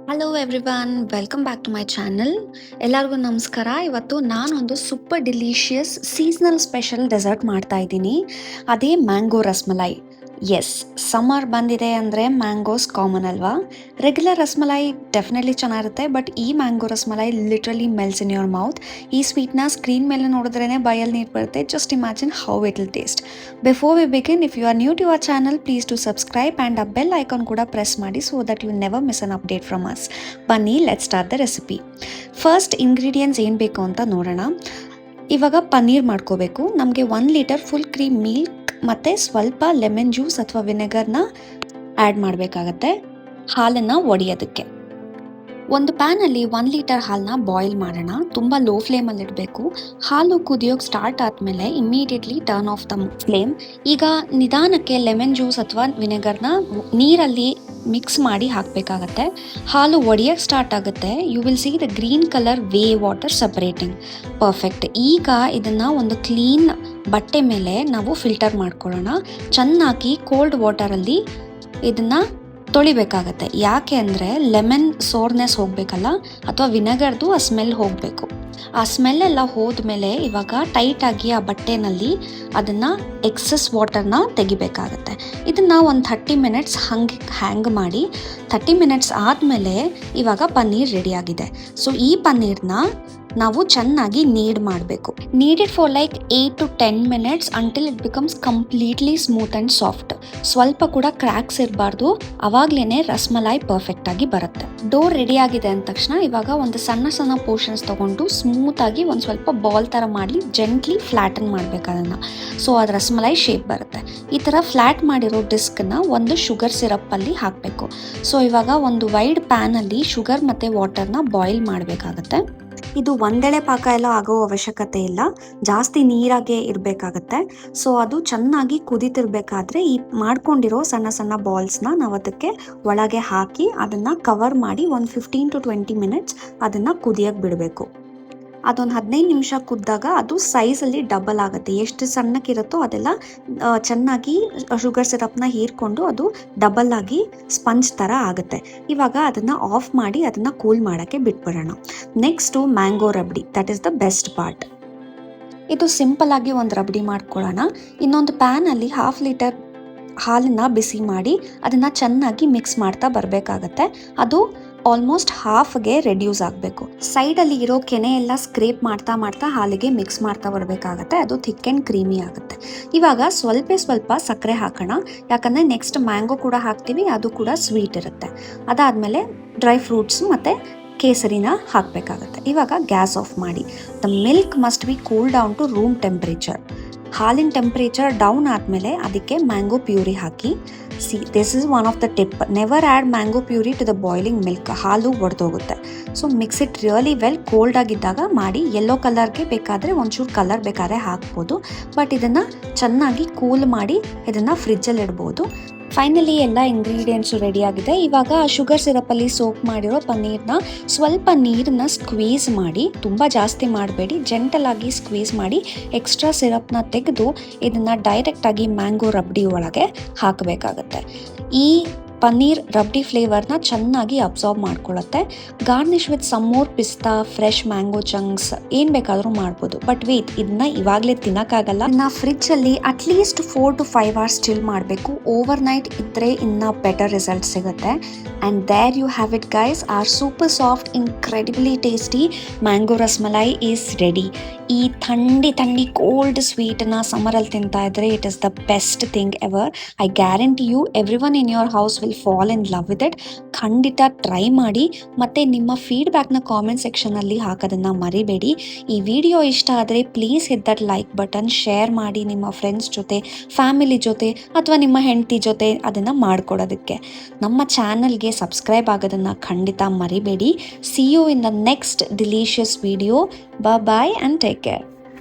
Hello everyone, welcome back to my channel. ಎಲ್ಲರಿಗೂ ನಮಸ್ಕಾರ. ಇವತ್ತು ನಾನೊಂದು super delicious seasonal special dessert ಮಾಡ್ತಾ ಇದ್ದೀನಿ. ಅದೇ ಮ್ಯಾಂಗೋ ರಸ್ಮಲೈ. ಎಸ್, ಸಮ್ಮರ್ ಬಂದಿದೆ ಅಂದರೆ ಮ್ಯಾಂಗೋಸ್ ಕಾಮನ್ ಅಲ್ವಾ? ರೆಗ್ಯುಲರ್ ರಸ್ಮಲೈ ಡೆಫಿನೆಟ್ಲಿ ಚೆನ್ನಾಗಿರುತ್ತೆ, ಬಟ್ ಈ mango rasmalai literally melts in your mouth. ಈ ಸ್ವೀಟ್ನ ಸ್ಕ್ರೀನ್ ಮೇಲೆ ನೋಡಿದ್ರೇ ಬಾಯಲ್ಲಿ ನೀರು ಬರುತ್ತೆ. Just imagine how it will taste. Before we begin, if you are new to our channel, please to subscribe and ಆ ಬೆಲ್ ಐಕಾನ್ ಕೂಡ ಪ್ರೆಸ್ ಮಾಡಿ so that you never miss an update from us. ಬನ್ನಿ, let start the recipe. First ingredients ಏನು ಬೇಕು ಅಂತ ನೋಡೋಣ. ಇವಾಗ ಪನ್ನೀರ್ ಮಾಡ್ಕೋಬೇಕು. ನಮಗೆ 1 ಲೀಟರ್ ಫುಲ್ ಕ್ರೀಮ್ ಮಿಲ್ಕ್ ಮತ್ತು ಸ್ವಲ್ಪ ಲೆಮನ್ ಜ್ಯೂಸ್ ಅಥವಾ ವಿನೆಗರ್ನ ಆ್ಯಡ್ ಮಾಡಬೇಕಾಗತ್ತೆ ಹಾಲನ್ನು ಒಡೆಯೋದಕ್ಕೆ. ಒಂದು ಪ್ಯಾನಲ್ಲಿ 1 ಲೀಟರ್ ಹಾಲನ್ನ ಬಾಯ್ಲ್ ಮಾಡೋಣ. ತುಂಬ ಲೋ ಫ್ಲೇಮಲ್ಲಿ ಇಡಬೇಕು. ಹಾಲು ಕುದಿಯೋಕೆ ಸ್ಟಾರ್ಟ್ ಆದಮೇಲೆ immediately turn off the flame. ಈಗ ನಿಧಾನಕ್ಕೆ ಲೆಮನ್ ಜ್ಯೂಸ್ ಅಥವಾ ವಿನೆಗರ್ನ ನೀರಲ್ಲಿ ಮಿಕ್ಸ್ ಮಾಡಿ ಹಾಕಬೇಕಾಗತ್ತೆ. ಹಾಲು ಒಡೆಯೋಕ್ಕೆ ಸ್ಟಾರ್ಟ್ ಆಗುತ್ತೆ. You will see the green colour whey water separating. Perfect. ಈಗ ಇದನ್ನು ಒಂದು ಕ್ಲೀನ್ ಬಟ್ಟೆ ಮೇಲೆ ನಾವು ಫಿಲ್ಟರ್ ಮಾಡ್ಕೊಳ್ಳೋಣ. ಚೆನ್ನಾಗಿ ಕೋಲ್ಡ್ ವಾಟರಲ್ಲಿ ಇದನ್ನು ತೊಳಿಬೇಕಾಗತ್ತೆ. ಯಾಕೆ ಅಂದರೆ ಲೆಮನ್ ಸೋರ್ನೆಸ್ ಹೋಗಬೇಕಲ್ಲ, ಅಥವಾ ವಿನೆಗರ್ದು ಆ ಸ್ಮೆಲ್ ಹೋಗಬೇಕು. ಆ ಸ್ಮೆಲ್ಲೆಲ್ಲ ಹೋದ್ಮೇಲೆ ಇವಾಗ ಟೈಟಾಗಿ ಆ ಬಟ್ಟೆನಲ್ಲಿ ಅದನ್ನು ಎಕ್ಸಸ್ ವಾಟರ್ನ ತೆಗಿಬೇಕಾಗತ್ತೆ. ಇದನ್ನು ಒಂದು 30 ಮಿನಿಟ್ಸ್ ಹ್ಯಾಂಗ್ ಮಾಡಿ 30 ಮಿನಿಟ್ಸ್ ಆದಮೇಲೆ ಇವಾಗ ಪನ್ನೀರ್ ರೆಡಿಯಾಗಿದೆ. ಸೊ ಈ ಪನ್ನೀರ್ನ ನಾವು ಚೆನ್ನಾಗಿ ನೀಡ್ ಮಾಡಬೇಕು. Needed for like 8 to 10 minutes until it becomes completely smooth and soft. ಸ್ವಲ್ಪ ಕೂಡ ಕ್ರ್ಯಾಕ್ಸ್ ಇರಬಾರ್ದು, ಅವಾಗ್ಲೇ ರಸ್ಮಲೈ ಪರ್ಫೆಕ್ಟ್ ಆಗಿ ಬರುತ್ತೆ. ಡೋ ರೆಡಿ ಆಗಿದೆ ಅಂದ ತಕ್ಷಣ ಇವಾಗ ಒಂದು ಸಣ್ಣ ಸಣ್ಣ ಪೋರ್ಷನ್ಸ್ ತಗೊಂಡು ಸ್ಮೂತಾಗಿ ಒಂದು ಸ್ವಲ್ಪ ಬಾಲ್ ಥರ ಮಾಡಿ ಜೆಂಟ್ಲಿ ಫ್ಲ್ಯಾಟನ್ ಮಾಡಬೇಕು ಅದನ್ನು. ಸೊ ಅದು ರಸ್ಮಲೈ ಶೇಪ್ ಬರುತ್ತೆ. ಈ ಥರ ಫ್ಲ್ಯಾಟ್ ಮಾಡಿರೋ ಡಿಸ್ಕನ್ನ ಒಂದು ಶುಗರ್ ಸಿರಪ್ಪಲ್ಲಿ ಹಾಕಬೇಕು. ಸೊ ಇವಾಗ ಒಂದು ವೈಡ್ ಪ್ಯಾನಲ್ಲಿ ಶುಗರ್ ಮತ್ತು ವಾಟರ್ನ ಬಾಯ್ಲ್ ಮಾಡಬೇಕಾಗತ್ತೆ. ಇದು ಒಂದೆಳೆ ಪಾಕ ಎಲ್ಲ ಆಗೋ ಅವಶ್ಯಕತೆ ಇಲ್ಲ, ಜಾಸ್ತಿ ನೀರಾಗೆ ಇರಬೇಕಾಗತ್ತೆ. ಸೊ ಅದು ಚೆನ್ನಾಗಿ ಕುದಿತಿರ್ಬೇಕಾದ್ರೆ ಈ ಮಾಡ್ಕೊಂಡಿರೋ ಸಣ್ಣ ಸಣ್ಣ ಬಾಲ್ಸ್ನ ನಾವು ಅದಕ್ಕೆ ಒಳಗೆ ಹಾಕಿ ಅದನ್ನು ಕವರ್ ಮಾಡಿ ಒಂದು 15 to 20 ಮಿನಿಟ್ಸ್ ಅದನ್ನು ಕುದಿಯೋಕ್ಕೆ ಬಿಡಬೇಕು. ಅದೊಂದು 15 ನಿಮಿಷ ಕುದ್ದಾಗ ಅದು ಸೈಜಲ್ಲಿ ಡಬಲ್ ಆಗುತ್ತೆ. ಎಷ್ಟು ಸಣ್ಣಕ್ಕಿರುತ್ತೋ ಅದೆಲ್ಲ ಚೆನ್ನಾಗಿ ಶುಗರ್ ಸಿರಪ್ನ ಹೀರ್ಕೊಂಡು ಅದು ಡಬಲ್ ಆಗಿ ಸ್ಪಂಜ್ ಥರ ಆಗುತ್ತೆ. ಇವಾಗ ಅದನ್ನು ಆಫ್ ಮಾಡಿ ಅದನ್ನು ಕೂಲ್ ಮಾಡೋಕ್ಕೆ ಬಿಟ್ಬಿಡೋಣ. Next mango rabdi, that is the best part. ಇದು ಸಿಂಪಲ್ ಆಗಿ ಒಂದು ರಬ್ಡಿ ಮಾಡ್ಕೊಳ್ಳೋಣ. ಇನ್ನೊಂದು ಪ್ಯಾನಲ್ಲಿ 1/2 ಲೀಟರ್ ಹಾಲನ್ನು ಬಿಸಿ ಮಾಡಿ ಅದನ್ನು ಚೆನ್ನಾಗಿ ಮಿಕ್ಸ್ ಮಾಡ್ತಾ ಬರಬೇಕಾಗತ್ತೆ. ಅದು ಆಲ್ಮೋಸ್ಟ್ ಹಾಫ್ಗೆ ರೆಡ್ಯೂಸ್ ಆಗಬೇಕು. ಸೈಡಲ್ಲಿ ಇರೋ ಕೆನೆ ಎಲ್ಲ ಸ್ಕ್ರೇಪ್ ಮಾಡ್ತಾ ಮಾಡ್ತಾ ಹಾಲಿಗೆ ಮಿಕ್ಸ್ ಮಾಡ್ತಾ ಬರಬೇಕಾಗತ್ತೆ. ಅದು ಥಿಕ್ ಆ್ಯಂಡ್ ಕ್ರೀಮಿ ಆಗುತ್ತೆ. ಇವಾಗ ಸ್ವಲ್ಪ ಸಕ್ಕರೆ ಹಾಕೋಣ, ಯಾಕಂದರೆ ನೆಕ್ಸ್ಟ್ ಮ್ಯಾಂಗೋ ಕೂಡ ಹಾಕ್ತೀವಿ, ಅದು ಕೂಡ ಸ್ವೀಟ್ ಇರುತ್ತೆ. ಅದಾದಮೇಲೆ ಡ್ರೈ ಫ್ರೂಟ್ಸ್ ಮತ್ತು ಕೇಸರಿನ ಹಾಕಬೇಕಾಗತ್ತೆ. ಇವಾಗ ಗ್ಯಾಸ್ ಆಫ್ ಮಾಡಿ. The milk must be cool down to room temperature. ಹಾಲಿನ ಟೆಂಪ್ರೇಚರ್ ಡೌನ್ ಆದಮೇಲೆ ಅದಕ್ಕೆ ಮ್ಯಾಂಗೋ ಪ್ಯೂರಿ ಹಾಕಿ. See, this is one of the tip. Never add mango puree to the boiling milk. ಹಾಲು ಒಡೆದೋಗುತ್ತೆ. So mix it really well. Cold ಆಗಿದ್ದಾಗ ಮಾಡಿ. Yellow ಕಲರ್ಗೆ ಬೇಕಾದರೆ ಒಂಚೂರು ಕಲರ್ ಬೇಕಾದ್ರೆ ಹಾಕ್ಬೋದು, ಬಟ್ ಇದನ್ನು ಚೆನ್ನಾಗಿ ಕೂಲ್ ಮಾಡಿ ಇದನ್ನು ಫ್ರಿಜ್ಜಲ್ಲಿ ಇಡ್ಬೋದು. ಫೈನಲಿ ಎಲ್ಲ ಇಂಗ್ರೀಡಿಯೆಂಟ್ಸು ರೆಡಿಯಾಗಿದೆ. ಇವಾಗ ಶುಗರ್ ಸಿರಪಲ್ಲಿ ಸೋಕ್ ಮಾಡಿರೋ ಪನ್ನೀರ್ನ ಸ್ವಲ್ಪ ನೀರನ್ನ ಸ್ಕ್ವೀಸ್ ಮಾಡಿ, ತುಂಬ ಜಾಸ್ತಿ ಮಾಡಬೇಡಿ, ಜೆಂಟಲ್ ಆಗಿ ಸ್ಕ್ವೀಸ್ ಮಾಡಿ ಎಕ್ಸ್ಟ್ರಾ ಸಿರಪ್ನ ತೆಗೆದು ಇದನ್ನು ಡೈರೆಕ್ಟಾಗಿ ಮ್ಯಾಂಗೋ ರಬ್ಡಿ ಒಳಗೆ ಹಾಕಬೇಕಾಗತ್ತೆ. ಈ ಪನ್ನೀರ್ ರಬ್ಡಿ ಫ್ಲೇವರ್ನ ಚೆನ್ನಾಗಿ ಅಬ್ಸಾರ್ಬ್ ಮಾಡ್ಕೊಳ್ಳುತ್ತೆ. Garnish with some more pista, fresh mango chunks ಏನು ಬೇಕಾದರೂ ಮಾಡ್ಬೋದು. ಬಟ್ ವೇಟ್, ಇದನ್ನ ಇವಾಗಲೇ ತಿನ್ನೋಕ್ಕಾಗಲ್ಲ. ಇನ್ನು ಫ್ರಿಜ್ಜಲ್ಲಿ ಅಟ್ಲೀಸ್ಟ್ 4 to 5 hours ಚಿಲ್ ಮಾಡಬೇಕು. ಓವರ್ ನೈಟ್ ಇದ್ದರೆ ಇನ್ನೂ ಬೆಟರ್ ರಿಸಲ್ಟ್ ಸಿಗುತ್ತೆ. And there you have it guys, are super soft, incredibly tasty mango rasmalai is ready. ಈ ಥಂಡಿ ಕೋಲ್ಡ್ ಸ್ವೀಟನ್ನ ಸಮ್ಮರಲ್ಲಿ ತಿಂತಾ ಇದ್ರೆ it is the best thing ever. I guarantee you everyone in your house will fall in love with it. ಖಂಡಿತ try ಮಾಡಿ ಮತ್ತು ನಿಮ್ಮ ಫೀಡ್ಬ್ಯಾಕ್ನ ಕಾಮೆಂಟ್ ಸೆಕ್ಷನಲ್ಲಿ ಹಾಕೋದನ್ನು ಮರಿಬೇಡಿ. ಈ ವಿಡಿಯೋ ಇಷ್ಟ ಆದರೆ please hit that like button, share ಮಾಡಿ ನಿಮ್ಮ ಫ್ರೆಂಡ್ಸ್ ಜೊತೆ, ಫ್ಯಾಮಿಲಿ ಜೊತೆ ಅಥವಾ ನಿಮ್ಮ ಹೆಂಡತಿ ಜೊತೆ ಅದನ್ನು ಮಾಡಿಕೊಡೋದಕ್ಕೆ. ನಮ್ಮ ಚಾನಲ್ಗೆ ಸಬ್ಸ್ಕ್ರೈಬ್ ಆಗೋದನ್ನು ಖಂಡಿತ ಮರಿಬೇಡಿ. See you in the next delicious video. Bye bye and take care.